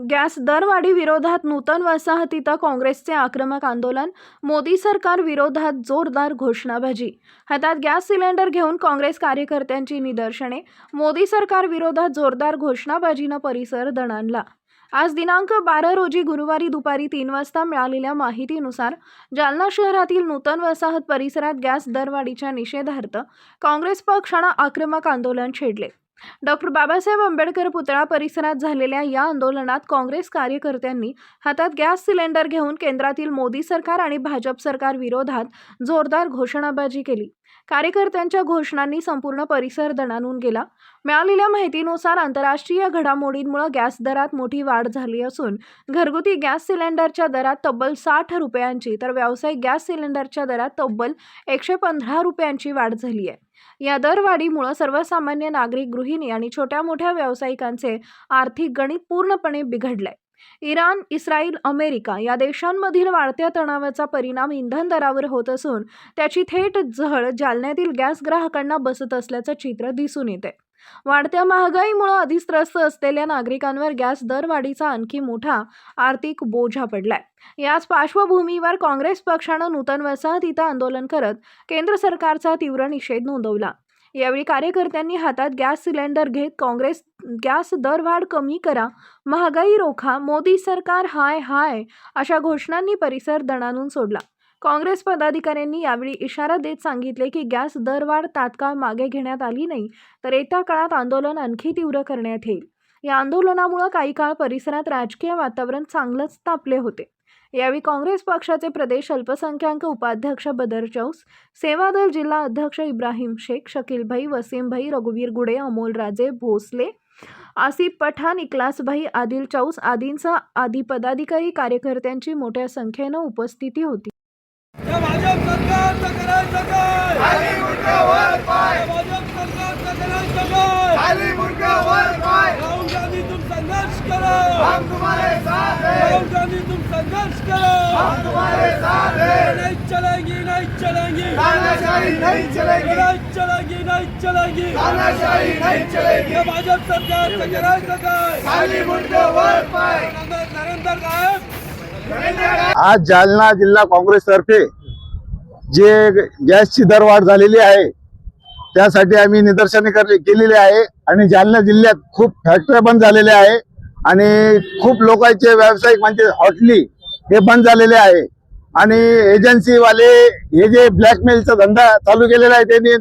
Gas दरवाढी विरोधात नूतन वसाहतीत काँग्रेसचे आक्रमक आंदोलन, मोदी सरकार विरोधात जोरदार घोषणाबाजी। हातात गॅस सिलेंडर घेऊन काँग्रेस कार्यकर्त्यांची निदर्शने, मोदी सरकार विरोधात जोरदार घोषणाबाजीनं परिसर दणाणला। आज दिनांक 12 रोजी गुरुवारी दुपारी 3 वाजता मिळालेल्या माहितीनुसार जालना शहरातील नूतन वसाहत परिसरात गॅस दरवाढीच्या निषेधार्थ काँग्रेस पक्षाने आक्रमक आंदोलन छेडले। डॉक्टर बाबासाहेब आंबेडकर पुतळा परिसरात झालेल्या या आंदोलनात काँग्रेस कार्यकर्त्यांनी हातात गॅस सिलेंडर घेऊन केंद्रातील मोदी सरकार आणि भाजप सरकार विरोधात जोरदार घोषणाबाजी केली। कार्यकर्त्यांच्या घोषणांनी संपूर्ण परिसर दणाणून गेला। मिळालेल्या माहितीनुसार आंतरराष्ट्रीय घडामोडींमुळे गॅस दरात मोठी वाढ झाली असून घरगुती गॅस सिलेंडरच्या दरात तब्बल 60 रुपयांची तर व्यावसायिक गॅस सिलेंडरच्या दरात तब्बल 115 रुपयांची वाढ झाली आहे। या दरवाढीमुळे सर्वसामान्य नागरिक, गृहिणी आणि छोट्या मोठ्या व्यावसायिकांचे आर्थिक गणित पूर्णपणे बिघडले। इराण, इस्रायल, अमेरिका या देशांमधील वाढत्या तणावाचा परिणाम इंधन दरावर होत असून त्याची थेट झळ जालन्यातील गॅस ग्राहकांना बसत असल्याचं चित्र दिसून येते। वाढत्या महागाईमुळे आधीच त्रस्त असलेल्या नागरिकांवर गॅस दरवाढीचा आणखी मोठा आर्थिक बोजा पडलाय। याच पार्श्वभूमीवर काँग्रेस पक्षाने नूतन वसाहतीत आंदोलन करत केंद्र सरकारचा तीव्र निषेध नोंदवला। यावेळी कार्यकर्त्यांनी हातात गॅस सिलेंडर घेत काँग्रेस गॅस दरवाढ कमी करा, महागाई रोखा, मोदी सरकार हाय हाय अशा घोषणांनी परिसर दणाणून सोडला। काँग्रेस पदाधिकाऱ्यांनी यावेळी इशारा देत सांगितले की गॅस दरवाढ तात्काळ मागे घेण्यात आली नाही तर येत्या काळात आंदोलन आणखी तीव्र करण्यात येईल। या आंदोलनामुळे काही काळ परिसरात राजकीय वातावरण चांगलंच तापले होते। यावेळी काँग्रेस पक्षाचे प्रदेश अल्पसंख्याक उपाध्यक्ष बदर चौस, सेवादल जिल्हा अध्यक्ष इब्राहिम शेख, शकील भाई, वसीम भाई, रघुवीर गुडे, अमोल राजे भोसले, आसिफ पठाण, इकलास भाई, आदिल चौस आदींसह आदी पदाधिकारी कार्यकर्त्यांची मोठ्या संख्येने उपस्थिती होती। भाजप सरकारचं करायचं काय? खाली मुंडके वर पाय. भाजप सरकारचं करायचं काय? खाली मुंडके वर पाय. राहुल गांधी तुम संघर्ष करो, हम तुम्हारे साथ हैं. राहुल गांधी तुम संघर्ष करो, हम तुम्हारे साथ हैं. नहीं चलेगी, नहीं चलेगी, तानाशाही नहीं चलेगी. नहीं चलेगी, नहीं चलेगी, तानाशाही नहीं चलेगी. या भाजप सरकारचं करायचं काय? खाली मुंडके वर पाय. नरेंद्र साहेब आज जालना जिल्हा काँग्रेसतर्फे जे गॅसची दरवाढ झालेली आहे त्यासाठी आम्ही निदर्शने केलेली आहे आणि जालना जिल्ह्यात खूप फॅक्टऱ्या बंद झालेल्या आहे आणि खूप लोकांचे व्यावसायिक म्हणजे हॉटेली हे बंद झालेले आहे आणि एजन्सीवाले हे जे ब्लॅकमेलचा धंदा चालू केलेला आहे त्यांनी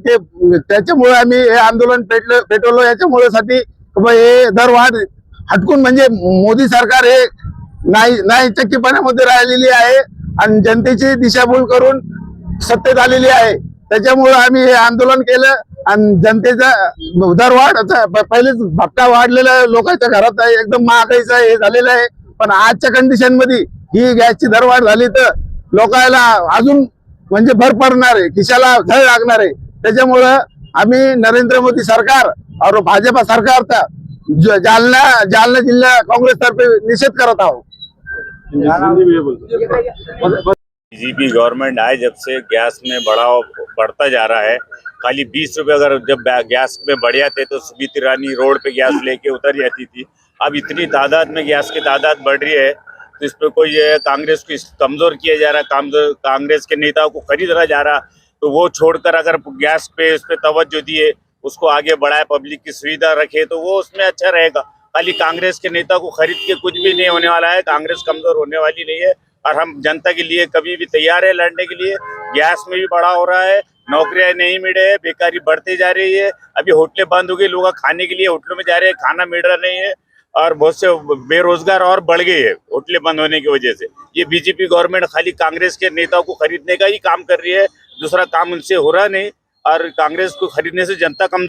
त्याच्यामुळे आम्ही हे आंदोलन पेटवलो। याच्यामुळे साठी हे दरवाढ हटकून म्हणजे मोदी सरकार हे नाही चक्कीपणामध्ये राहिलेली आहे आणि जनतेची दिशाभूल करून सत्तेत आलेली आहे। त्याच्यामुळे आम्ही हे आंदोलन केलं आणि जनतेचा दरवाढ पहिलेच भत्ता वाढलेला लोकांच्या घरात आहे, एकदम महागाईचा हे झालेलं आहे। पण आजच्या कंडिशन मध्ये ही गॅसची दरवाढ झाली तर लोकांना अजून म्हणजे भर पडणार आहे, खिशाला झळ लागणार आहे। त्याच्यामुळं आम्ही नरेंद्र मोदी सरकार और भाजपा सरकारचा जालना जिल्हा काँग्रेस तर्फे निषेध करत आहोत। बीजेपी गवर्नमेंट आए जब से गैस में बढ़ता जा रहा है। खाली 20 रुपये अगर जब गैस में बढ़ जाते तो स्मृति ईरानी रोड पे गैस लेके उतर जाती थी। अब इतनी तादाद में गैस की तादाद बढ़ रही है तो इस पे कोई कांग्रेस को कमजोर किया जा रहा है, कांग्रेस के नेताओं को खरीदा जा रहा, तो वो छोड़कर अगर गैस पे इस पे तवज्जो दिए, उसको आगे बढ़ाए, पब्लिक की सुविधा रखे तो वो उसमें अच्छा रहेगा। खाली कांग्रेस के नेता को खरीद के कुछ भी नहीं होने वाला है। कांग्रेस कमजोर होने वाली नहीं है और हम जनता के लिए कभी भी तैयार है लड़ने के लिए। गैस में भी बढ़ा हो रहा है, नौकरियां नहीं मिल रही है, बेकारी बढ़ती जा रही है। अभी होटलें बंद हो गई, लोग खाने के लिए होटलों में जा रहे हैं, खाना मिल रहा नहीं है और बहुत से बेरोजगार और बढ़ गए हैं होटलें बंद होने की वजह से। ये बीजेपी गवर्नमेंट खाली कांग्रेस के नेताओं को खरीदने का ही काम कर रही है, दूसरा काम उनसे हो रहा नहीं और कांग्रेस को खरीदने से जनता कम